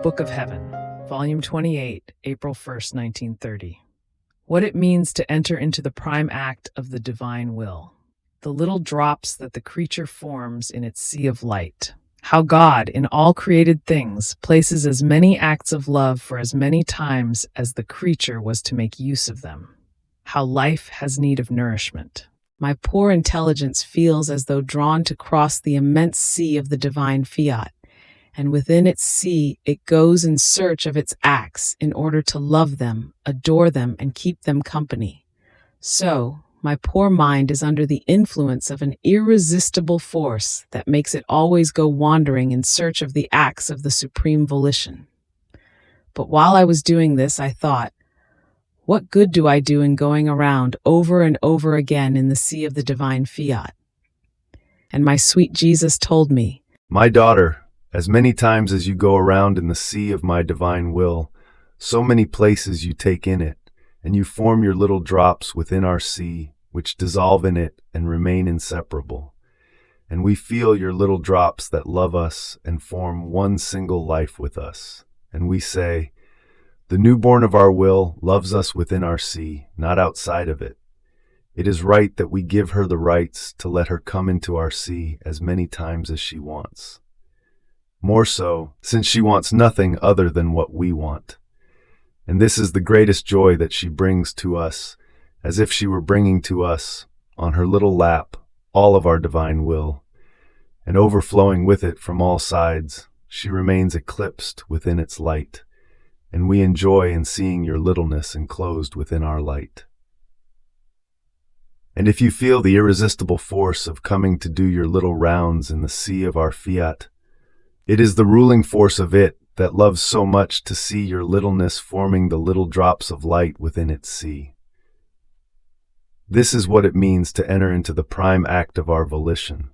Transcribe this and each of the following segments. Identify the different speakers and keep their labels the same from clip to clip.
Speaker 1: Book of Heaven, Volume 28, April 1st, 1930. What it means to enter into the prime act of the divine will. The little drops that the creature forms in its sea of light. How God, in all created things, places as many acts of love for as many times as the creature was to make use of them. How life has need of nourishment. My poor intelligence feels as though drawn to cross the immense sea of the divine fiat, and within its sea it goes in search of its acts in order to love them, adore them, and keep them company. So, my poor mind is under the influence of an irresistible force that makes it always go wandering in search of the acts of the supreme volition. But while I was doing this, I thought, what good do I do in going around over and over again in the sea of the divine fiat? And my sweet Jesus told me,
Speaker 2: My daughter, as many times as you go around in the sea of my divine will, so many places you take in it, and you form your little drops within our sea, which dissolve in it and remain inseparable. And we feel your little drops that love us and form one single life with us. And we say, the newborn of our will loves us within our sea, not outside of it. It is right that we give her the rights to let her come into our sea as many times as she wants. More so, since she wants nothing other than what we want. And this is the greatest joy that she brings to us, as if she were bringing to us, on her little lap, all of our divine will. And overflowing with it from all sides, she remains eclipsed within its light. And we enjoy in seeing your littleness enclosed within our light. And if you feel the irresistible force of coming to do your little rounds in the sea of our fiat, it is the ruling force of it that loves so much to see your littleness forming the little drops of light within its sea. This is what it means to enter into the prime act of our volition,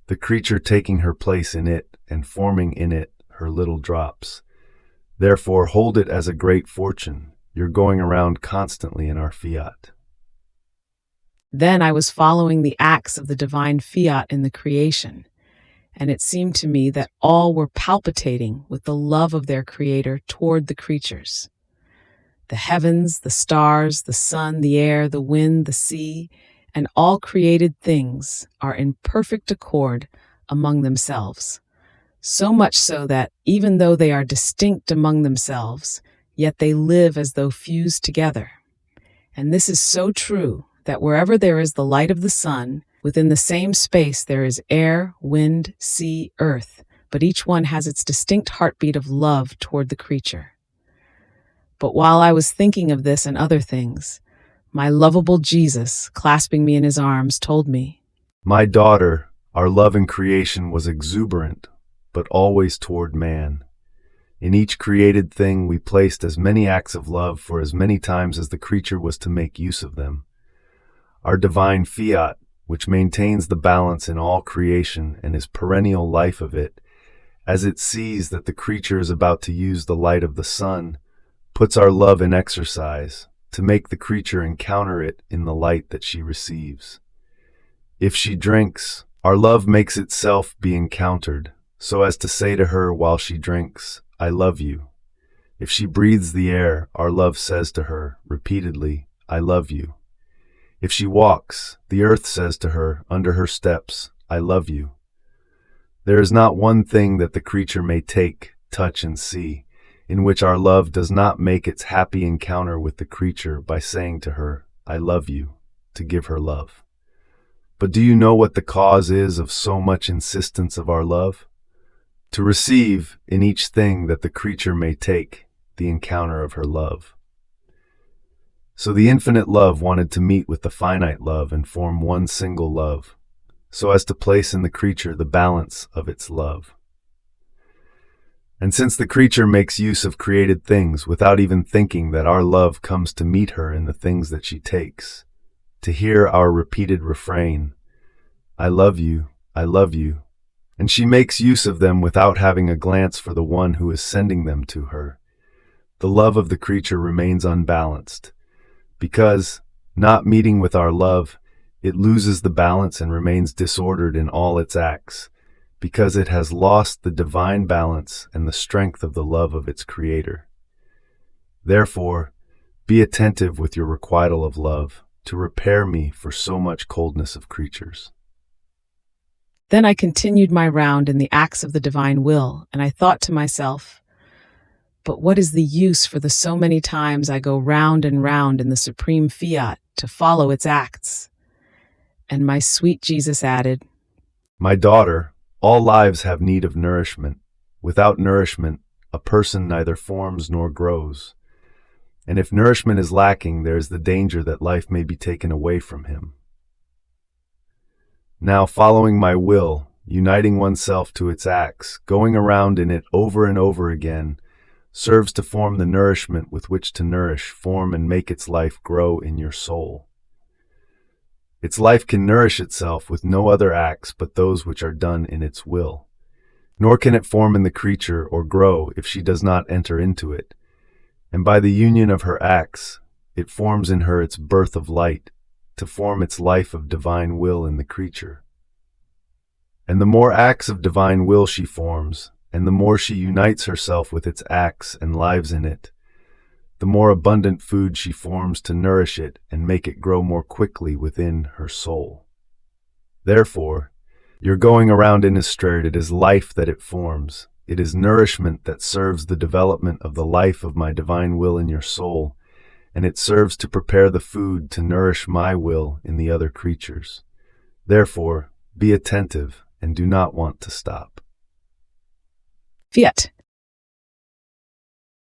Speaker 2: the creature taking her place in it and forming in it her little drops. Therefore, hold it as a great fortune. You're going around constantly in our fiat.
Speaker 1: Then I was following the acts of the divine fiat in the creation, and it seemed to me that all were palpitating with the love of their creator toward the creatures. The heavens, the stars, the sun, the air, the wind, the sea, and all created things are in perfect accord among themselves. So much so that, even though they are distinct among themselves, yet they live as though fused together. And this is so true that wherever there is the light of the sun, within the same space there is air, wind, sea, earth, but each one has its distinct heartbeat of love toward the creature. But while I was thinking of this and other things, my lovable Jesus, clasping me in his arms, told me,
Speaker 2: My daughter, our love in creation was exuberant, but always toward man. In each created thing we placed as many acts of love for as many times as the creature was to make use of them. Our divine fiat, which maintains the balance in all creation and is perennial life of it, as it sees that the creature is about to use the light of the sun, puts our love in exercise to make the creature encounter it in the light that she receives. If she drinks, our love makes itself be encountered, so as to say to her while she drinks, I love you. If she breathes the air, our love says to her, repeatedly, I love you. If she walks, the earth says to her, under her steps, I love you. There is not one thing that the creature may take, touch, and see, in which our love does not make its happy encounter with the creature by saying to her, I love you, to give her love. But do you know what the cause is of so much insistence of our love? To receive, in each thing that the creature may take, the encounter of her love. So the infinite love wanted to meet with the finite love and form one single love, so as to place in the creature the balance of its love. And since the creature makes use of created things without even thinking that our love comes to meet her in the things that she takes, to hear our repeated refrain, I love you, and she makes use of them without having a glance for the one who is sending them to her, the love of the creature remains unbalanced, because, not meeting with our love, it loses the balance and remains disordered in all its acts, because it has lost the divine balance and the strength of the love of its creator. Therefore, be attentive with your requital of love to repair me for so much coldness of creatures.
Speaker 1: Then I continued my round in the acts of the divine will, and I thought to myself, but what is the use for the so many times I go round and round in the supreme fiat to follow its acts? And my sweet Jesus added,
Speaker 2: My daughter, all lives have need of nourishment. Without nourishment, a person neither forms nor grows. And if nourishment is lacking, there is the danger that life may be taken away from him. Now, following my will, uniting oneself to its acts, going around in it over and over again, serves to form the nourishment with which to nourish, form, and make its life grow in your soul. Its life can nourish itself with no other acts but those which are done in its will. Nor can it form in the creature or grow if she does not enter into it. And by the union of her acts, it forms in her its birth of light, to form its life of divine will in the creature. And the more acts of divine will she forms, and the more she unites herself with its acts and lives in it, the more abundant food she forms to nourish it and make it grow more quickly within her soul. Therefore, your going around in is straight, it is life that it forms. It is nourishment that serves the development of the life of my divine will in your soul, and it serves to prepare the food to nourish my will in the other creatures. Therefore, be attentive and do not want to stop.
Speaker 1: Fiat.